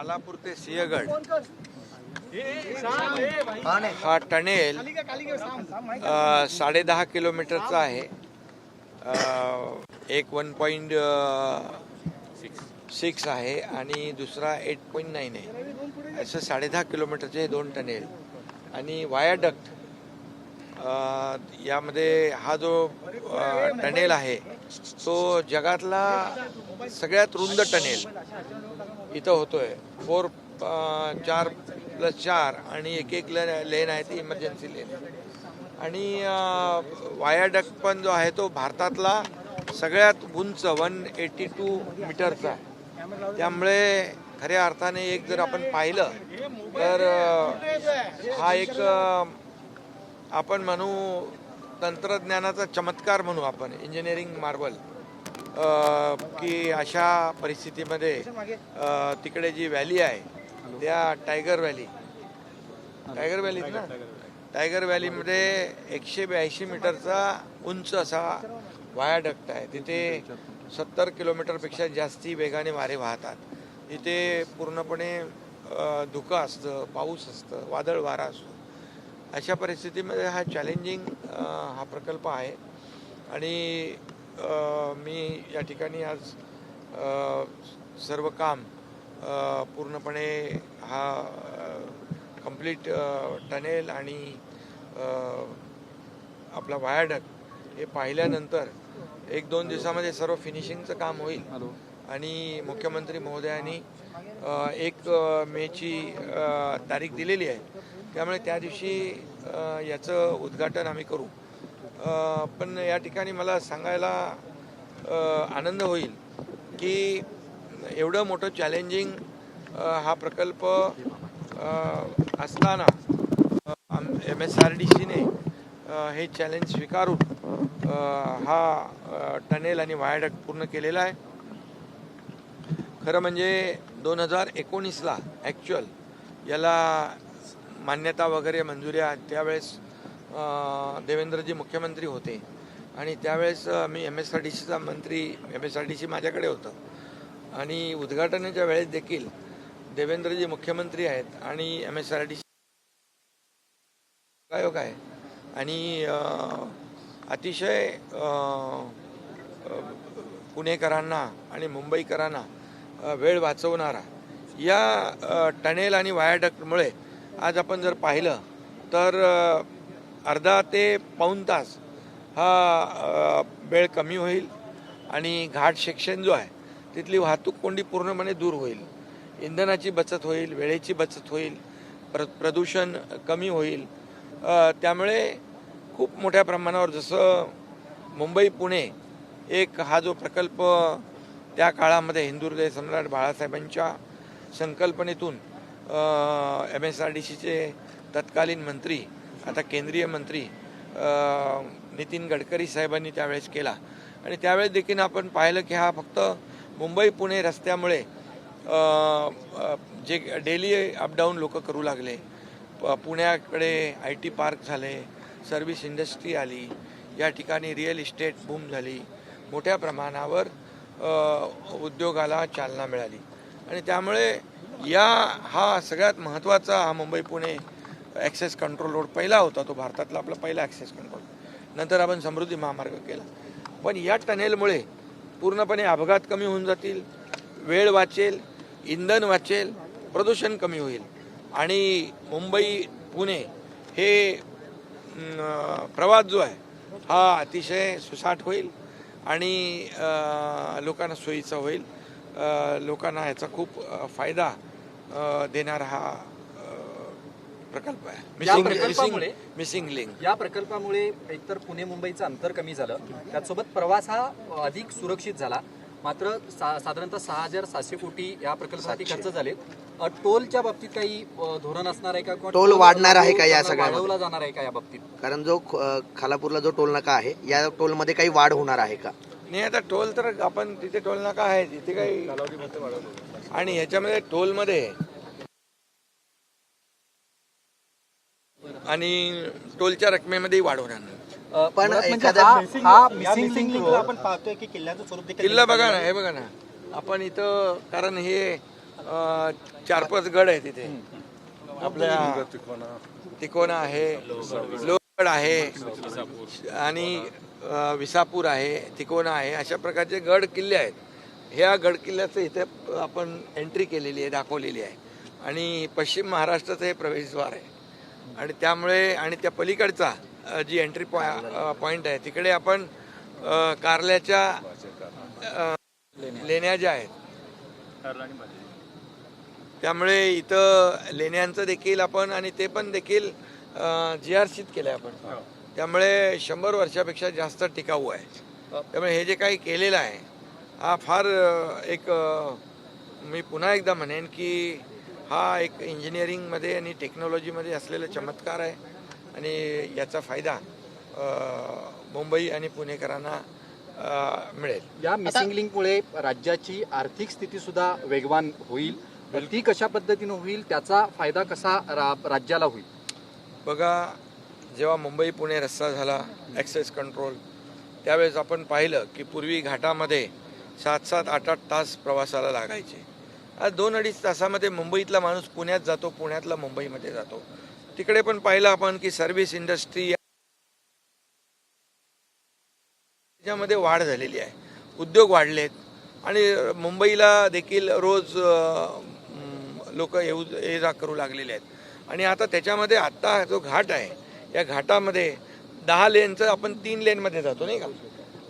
खालापूर ते सिंहगड हा टनेल 10.5 किलोमीटरचा आहे. एक 1.6 आहे आणि दुसरा 8.9 आहे. असं 10.5 किलोमीटरचे 2 टनेल आणि वायाडक्ट. यामध्ये हा जो टनेल आहे तो जगातला सगळ्यात रुंद टनेल इथं होतोय. 4+4 आणि एक लेन आहे ती इमर्जन्सी लेन. आणि वायाडक्ट पण जो आहे तो भारतातला सगळ्यात उंच 182 मीटरचा आहे. त्यामुळे खऱ्या अर्थाने एक जर आपण पाहिलं तर हा एक आपण म्हणू तंत्रज्ञानाचा चमत्कार म्हणू आपण, इंजिनिअरिंग मार्वल, की अशा परिस्थितीमध्ये तिकडे जी व्हॅली आहे त्या टायगर व्हॅलीमध्ये 182 मीटरचा उंच असा वायाडक्ट आहे. तिथे 70 किलोमीटरपेक्षा जास्ती वेगाने वारे वाहतात. इथे पूर्णपणे धुकं असतं, पाऊस असतं, वादळ वारा असतो. अशा परिस्थितीमध्ये हा चॅलेंजिंग हा प्रकल्प आहे. आणि मी या ठिकाणी आज सर्व काम पूर्णपणे हा कंप्लीट टनेल आणि आपला वायाडक्ट हे पाहिल्यानंतर 1-2 दिवसामध्ये सर्व फिनिशिंगचं काम होईल. आणि मुख्यमंत्री महोदयांनी 1 मेची तारीख दिलेली आहे. त्यामुळे त्या दिवशी याचं उद्घाटन आम्ही करू. पण या ठिकाणी मला सांगायला आनंद होईल की एवढं मोठं चॅलेंजिंग हा प्रकल्प असताना MSRDCने हे चॅलेंज स्वीकारून हा टनेल आणि वायाडक्ट पूर्ण केलेला आहे. खरं म्हणजे 2019ला ॲक्च्युअल याला मान्यता वगैरे मंजुऱ्या त्यावेळेस देवेंद्रजी मुख्यमंत्री होते आणि त्यावेळेस मी MSRDC माझ्याकडे होतं. आणि उद्घाटनाच्या वेळेस देखील देवेंद्रजी मुख्यमंत्री आहेत आणि MSRDC आयोग आहे. आणि अतिशय पुणेकरांना आणि मुंबईकरांना वेळ वाचवणारा या टनेल आणि वायाडक्टमुळे आज आपण जर पाहिलं तर अर्धा ते पाऊण तास हा वेळ कमी होईल. आणि घाट सेक्शन जो आहे तिथली वाहतूक कोंडी पूर्णपणे दूर होईल. इंधनाची बचत होईल, वेळेची बचत होईल, प्रदूषण कमी होईल. त्यामुळे खूप मोठ्या प्रमाणावर जसं मुंबई पुणे एक हा जो प्रकल्प त्या काळामध्ये हिंदुहृदय सम्राट बाळासाहेबांच्या संकल्पनेतून MSRDCचे तत्कालीन मंत्री आता केंद्रीय मंत्री नितीन गडकरी साहेबांनी त्यावेळेस केला. आणि त्यावेळेस देखील आपण पाहिलं की हा फक्त मुंबई पुणे रस्त्यामुळे जे डेली अपडाऊन लोक करू लागले. पुण्याकडे IT पार्क झाले, सर्व्हिस इंडस्ट्री आली, या ठिकाणी रिअल इस्टेट बूम झाली, मोठ्या प्रमाणावर उद्योगाला चालना मिळाली. आणि त्यामुळे हा सगळ्यात महत्त्वाचा हा Mumbai Pune access control road पहिला होता. तो भारतातला आपला पहिला ॲक्सेस कंट्रोल. नंतर आपण समृद्धी महामार्ग केला. पण या टनेलमुळे पूर्णपणे अपघात कमी होऊन जातील, वेळ वाचेल, इंधन वाचेल, प्रदूषण कमी होईल. आणि मुंबई पुणे हे प्रवास जो आहे हा अतिशय सुसाट होईल आणि लोकांना सोयीचा होईल. लोकांना याचा खूप फायदा देणारा हा प्रकल्प आहे. मिसिंग लिंक या प्रकल्पामुळे एकतर पुणे मुंबईचं अंतर कमी झालं, त्याचसोबत प्रवास हा अधिक सुरक्षित झाला. मात्र साधारणतः 6,700 कोटी या प्रकल्पासाठी खर्च झाले. टोलच्या बाबतीत काही धोरण असणार आहे का? टोल वाढणार आहे का या सगळ्या वाढवला जाणार आहे का या बाबतीत? कारण जो खालापूरला जो टोल नाका आहे या टोल मध्ये काही वाढ होणार आहे का? नाही, आता टोल तर आपण तिथे टोल नाका आहे तिथे काही. आणि ह्याच्यामध्ये टोलमध्ये आणि टोलच्या रकमेमध्ये वाढ होणार नाही. पण आपण पाहतोय की किल्ल्याचं स्वरूप किल्ला बघा ना, हे बघा ना आपण इथं. कारण हे 4-5 गड आहे तिथे. आपल्या तिकोना आहे, लोहगड आहे आणि विसापूर आहे, तिकोना आहे, अशा प्रकारचे गड किल्ले आहेत. ह्या गड किल्ल्याचं इथे आपण एंट्री केलेली आहे, दाखवलेली आहे. आणि पश्चिम महाराष्ट्राचं हे प्रवेशद्वार आहे. आणि त्यामुळे आणि त्या पलीकडचा जी एंट्री पॉईंट आहे तिकडे आपण कारल्याच्या लेण्या ज्या आहेत, त्यामुळे इथं लेण्यांचं देखील आपण आणि ते पण देखील GRCत केलं आहे आपण. त्यामुळे 100 वर्षापेक्षा जास्त टिकाऊ आहे. त्यामुळे हे जे काही केलेलं आहे हा फार एक मी पुन्हा एकदा म्हणेन की हा एक इंजिनिअरिंगमध्ये आणि टेक्नॉलॉजीमध्ये असलेला चमत्कार आहे आणि याचा फायदा मुंबई आणि पुणेकरांना मिळेल. या मिसिंग लिंकमुळे राज्याची आर्थिक स्थिती सुद्धा वेगवान होईल. ती कशा पद्धतीने होईल, त्याचा फायदा कसा राज्याला होईल? बघा, जेव्हा मुंबई पुणे रस्ता झाला ॲक्सेस कंट्रोल, त्यावेळेस आपण पाहिलं की पूर्वी घाटामध्ये 7-7, 8-8 तास प्रवासाला लागायचे. आज 2-2.5 तासामध्ये मुंबईतला माणूस पुण्यात जातो, पुण्यातला मुंबईमध्ये जातो. तिकडे पण पाहिलं आपण की सर्व्हिस इंडस्ट्री याच्यामध्ये वाढ झालेली आहे, उद्योग वाढलेत आणि मुंबईला देखील रोज लोक ये जा करू लागलेले आहेत. आणि आता त्याच्यामध्ये आत्ता जो घाट आहे या घाटामध्ये 10 लेनचं आपण 3 लेनमध्ये जातो नाही का.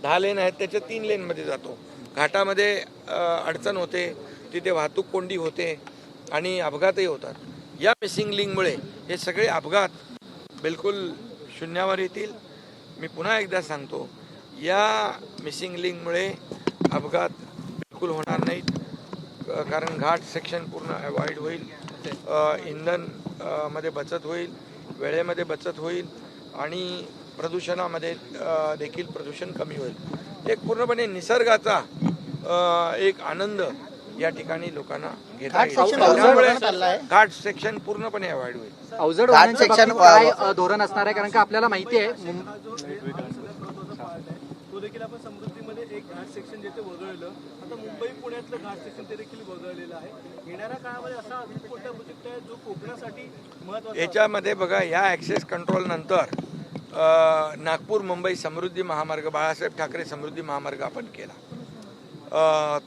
10 लेन आहेत त्याच्या 3 लेनमध्ये जातो. घाटामध्ये अडचण होते, तिथे वाहतूक कोंडी होते आणि अपघातही होतात. या मिसिंग लिंकमुळे हे सगळे अपघात बिलकुल शून्यावर येतील. मी पुन्हा एकदा सांगतो, या मिसिंग लिंकमुळे अपघात बिलकुल होणार नाहीत, कारण घाट सेक्शन पूर्ण अवॉइड होईल, इंधन मध्ये बचत होईल, वेळेमध्ये बचत होईल आणि प्रदूषणामध्ये देखील प्रदूषण कमी होईल. एक पूर्णपणे निसर्गाचा एक आनंद या ठिकाणी लोकांना घेता येईल. त्यामुळे घाट सेक्शन पूर्णपणे अवॉइड होईल. अवजड वाहनांच्या बाबतीत काय धोरण असणार आहे? कारण का आपल्याला माहिती आहे तो देखील आपण समृद्धीमध्ये एक घाट सेक्शन जिथे वगळलं, आता मुंबई पुण्यातलं घाट सेक्शन ते देखील वगळलेलं आहे. येणाऱ्या काळामध्ये असा अजून कोणता प्रोजेक्ट आहे जो कोकणासाठी महत्त्वाचा? याच्यामध्ये बघा, या ॲक्सेस कंट्रोल नंतर नागपूर मुंबई समृद्धी महामार्ग, बाळासाहेब ठाकरे समृद्धी महामार्ग आपण केला,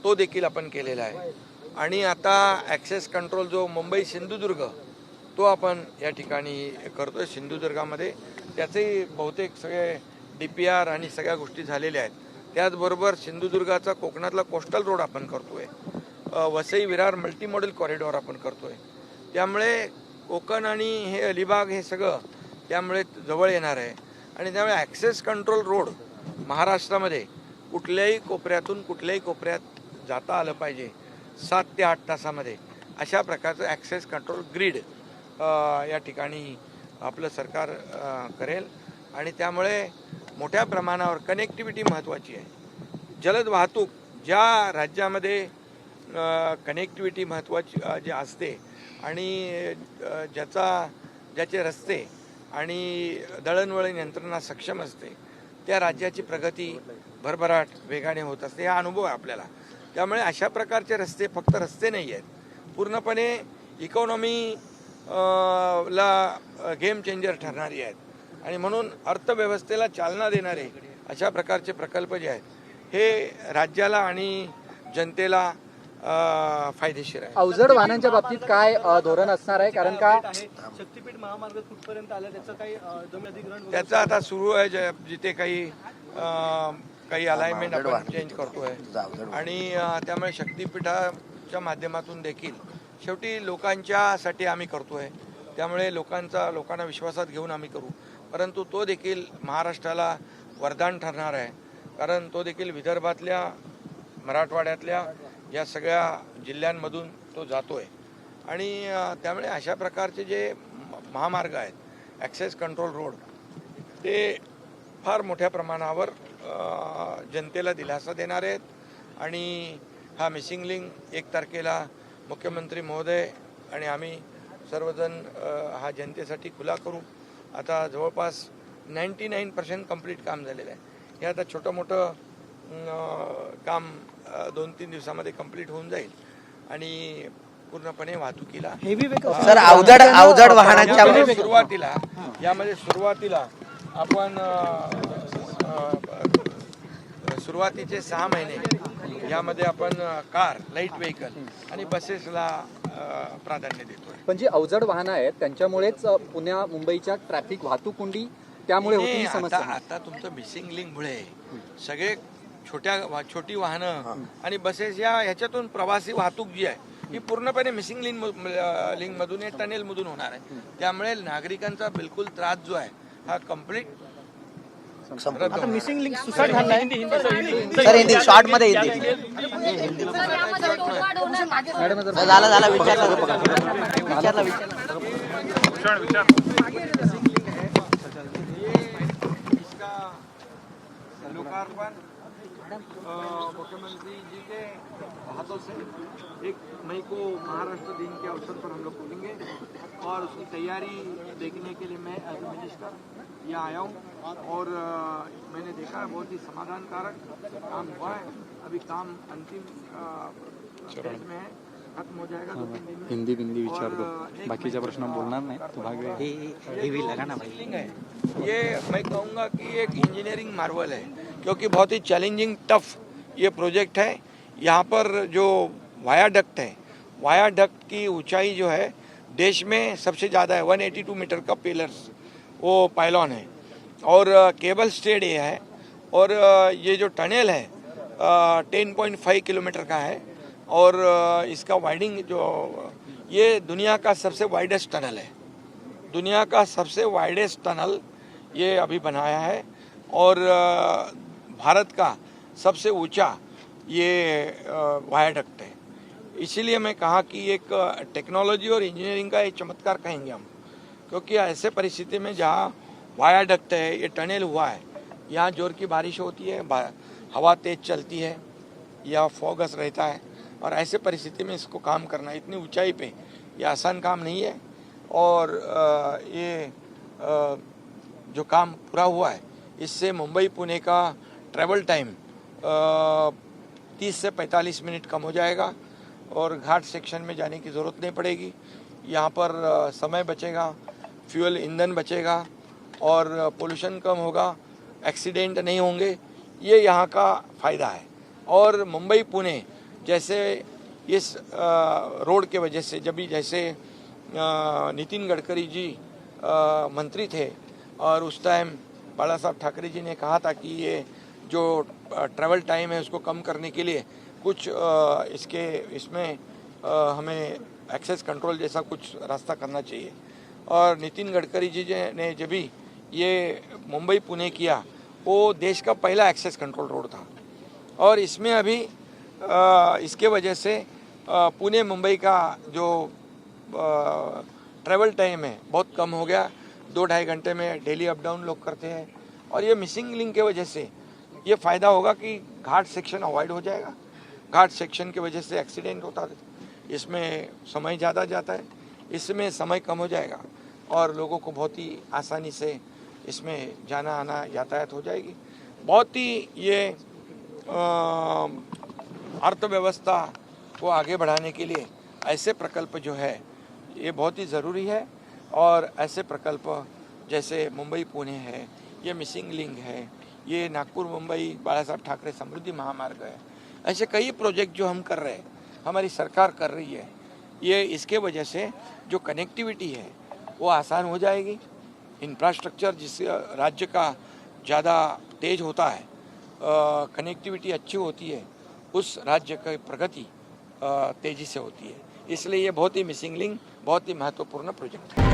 तो देखील आपण केलेला आहे. आणि आता ॲक्सेस कंट्रोल जो मुंबई सिंधुदुर्ग तो आपण या ठिकाणी करतोय सिंधुदुर्गामध्ये. त्याचेही बहुतेक सगळे DPR आणि सगळ्या गोष्टी झालेल्या आहेत. त्याचबरोबर सिंधुदुर्गाचा कोकणातला कोस्टल रोड आपण करतोय, Vasai Virar multi model corridor आपण करतोय. त्यामुळे कोकण आणि हे अलिबाग हे सगळं त्यामुळे जवळ येणार आहे. आणि त्यामुळे ॲक्सेस कंट्रोल रोड महाराष्ट्रामध्ये कुठल्याही कोपऱ्यातून कुठल्याही कोपऱ्यात जाता आलं पाहिजे 7 ते 8 तासामध्ये. अशा प्रकारचं ॲक्सेस कंट्रोल ग्रीड या ठिकाणी आपलं सरकार करेल. आणि त्यामुळे मोठ्या प्रमाणावर कनेक्टिव्हिटी महत्त्वाची आहे. जलद वाहतूक ज्या राज्यामध्ये कनेक्टिव्हिटी महत्त्वाची जे असते आणि ज्याचे रस्ते आणि दळणवळण यंत्रणा सक्षम असते, त्या राज्याची प्रगती भरभराट वेगाने होत असते. हा अनुभव आहे आपल्याला. त्यामुळे अशा प्रकारचे रस्ते फक्त रस्ते नाही आहेत, पूर्णपणे इकॉनॉमी ला गेम चेंजर ठरणारी आहेत. आणि म्हणून अर्थव्यवस्थेला चालना देणारे अशा प्रकारचे प्रकल्प जे आहेत हे राज्याला आणि जनतेला फायदेशीर आहे. अवजड वाहनांच्या बाबतीत काय धोरण असणार आहे? कारण का शक्तीपीठ महामार्ग कुठपर्यंत आला, त्याचं काही जमीन अधिग्रहण त्याचं आता सुरू आहे, जिथे काही अलाइनमेंट आपण चेंज करतोय. आणि त्यामुळे शक्तीपीठाच्या माध्यमातून देखील शेवटी लोकांच्यासाठी आम्ही करतोय. त्यामुळे लोकांना विश्वासात घेऊन आम्ही करू. परंतु तो देखील महाराष्ट्राला वरदान ठरणार आहे, कारण तो देखील विदर्भातल्या मराठवाड्यातल्या या सगळ्या जिल्ह्यांमधून तो जातोय. आणि त्यामुळे अशा प्रकारचे जे महामार्ग आहेत, ॲक्सेस कंट्रोल रोड, ते फार मोठ्या प्रमाणावर जनतेला दिलासा देणार आहेत. आणि हा मिसिंग लिंक 1 तारखेला मुख्यमंत्री महोदय आणि आम्ही सर्वजण हा जनतेसाठी खुला करू. आता जवळपास 99% कंप्लीट काम झालेलं आहे. हे आता छोटं मोठं काम 2-3 दिवसामध्ये कंप्लीट होऊन जाईल. आणि पूर्णपणे वाहतुकीला सर अवजड वाहनांच्या यामध्ये सुरुवातीला आपण सुरुवातीचे 6 महिने यामध्ये आपण कार, लाईट व्हेकल आणि बसेसला प्राधान्य देतो. पण जी अवजड वाहनं आहेत त्यांच्यामुळेच पुण्या मुंबईच्या ट्रॅफिक वाहतूक कोंडी त्यामुळे होती ही समस्या. आता तुमचं मिसिंग लिंकमुळे सगळे छोटी वाहनं आणि बसेस ह्याच्यातून प्रवासी वाहतूक जी आहे ही पूर्णपणे मिसिंग लिंक मधून टनेल मधून होणार आहे. त्यामुळे नागरिकांचा बिलकुल त्रास जो आहे हा कम्प्लीट आता मिसिंग लिंक सुसाट झालाय. सर हिंदी शॉर्ट मध्ये हिंदी झाला विचारला इसका लोकार्पण मुख्यमंत्री जी के हाथों से 1 मई को महाराष्ट्र दिन के अवसर पर हम लोग खोलेंगे और उसकी तैयारी देखने के लिए मैं एज ए मिनिस्टर यहाँ आया हूँ और मैंने देखा बहुत ही समाधानकारक काम हुआ है. अभी काम अंतिम स्टेज में है, खत्म हो जाएगा 2-3 दिन में. हिंदी विचारतो बाकीच्या प्रश्न बोलणार नाही तो भाग है. ये मैं कहूँगा कि एक इंजीनियरिंग मार्वल है क्योंकि बहुत ही चैलेंजिंग टफ ये प्रोजेक्ट है. यहाँ पर जो वायाडक्ट है, वायाडक्ट की ऊंचाई जो है देश में सबसे ज़्यादा है. 182 मीटर का पिलर्स वो पाइलॉन है और केबल स्टेड ये है और ये जो टनल है 10.5 किलोमीटर का है और इसका वाइडिंग जो ये दुनिया का सबसे वाइडेस्ट टनल है. दुनिया का सबसे वाइडेस्ट टनल ये अभी बनाया है और भारत का सबसे ऊंचा ये वायाडक्ट है. इसीलिए मैं कहा कि एक टेक्नोलॉजी और इंजीनियरिंग का एक चमत्कार कहेंगे हम, क्योंकि ऐसे परिस्थिति में जहाँ वायाडक्ट है, ये टनल हुआ है, यहाँ जोर की बारिश होती है, हवा तेज चलती है या फॉगस रहता है और ऐसे परिस्थिति में इसको काम करना इतनी ऊंचाई पे ये आसान काम नहीं है. और ये जो काम पूरा हुआ है इससे मुंबई पुणे का ट्रैवल टाइम 30 से 45 मिनट कम हो जाएगा और घाट सेक्शन में जाने की ज़रूरत नहीं पड़ेगी. यहाँ पर समय बचेगा, फ्यूल ईंधन बचेगा और पोल्यूशन कम होगा, एक्सीडेंट नहीं होंगे. ये यहाँ का फ़ायदा है. और मुंबई पुणे जैसे इस रोड के वजह से जैसे नितिन गडकरी जी मंत्री थे और उस टाइम बाला साहब ठाकरे जी ने कहा था कि ये जो ट्रैवल टाइम है उसको कम करने के लिए कुछ इसमें हमें एक्सेस कंट्रोल जैसा कुछ रास्ता करना चाहिए. और नितिन गडकरी जी ने जब भी ये मुंबई पुणे किया वो देश का पहला एक्सेस कंट्रोल रोड था और इसमें अभी इसके वजह से पुणे मुंबई का जो ट्रैवल टाइम है बहुत कम हो गया. 2-2.5 घंटे में डेली अप डाउन लोग करते हैं और ये मिसिंग लिंक के वजह से ये फ़ायदा होगा कि घाट सेक्शन अवॉइड हो जाएगा. घाट सेक्शन की वजह से एक्सीडेंट होता है, इसमें समय ज़्यादा जाता है, इसमें समय कम हो जाएगा और लोगों को बहुत ही आसानी से इसमें जाना आना यातायात हो जाएगी. बहुत ही ये अर्थव्यवस्था को आगे बढ़ाने के लिए ऐसे प्रकल्प जो है ये बहुत ही ज़रूरी है. और ऐसे प्रकल्प जैसे मुंबई पुणे है, ये मिसिंग लिंक है, ये नागपुर मुंबई बाला साहब ठाकरे समृद्धि महामार्ग है, ऐसे कई प्रोजेक्ट जो हम कर रहे हैं, हमारी सरकार कर रही है. ये इसके वजह से जो कनेक्टिविटी है वो आसान हो जाएगी. इंफ्रास्ट्रक्चर जिस राज्य का ज़्यादा तेज होता है, कनेक्टिविटी अच्छी होती है, उस राज्य की प्रगति तेज़ी से होती है. इसलिए ये बहुत ही मिसिंग लिंक बहुत ही महत्वपूर्ण प्रोजेक्ट है.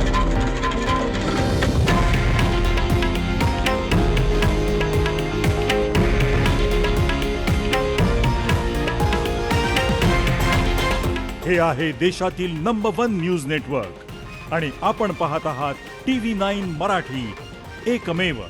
हे आहे देशातील नंबर 1 न्यूज नेटवर्क आणि आपण पाहत आहात TV9 मराठी, एकमेव.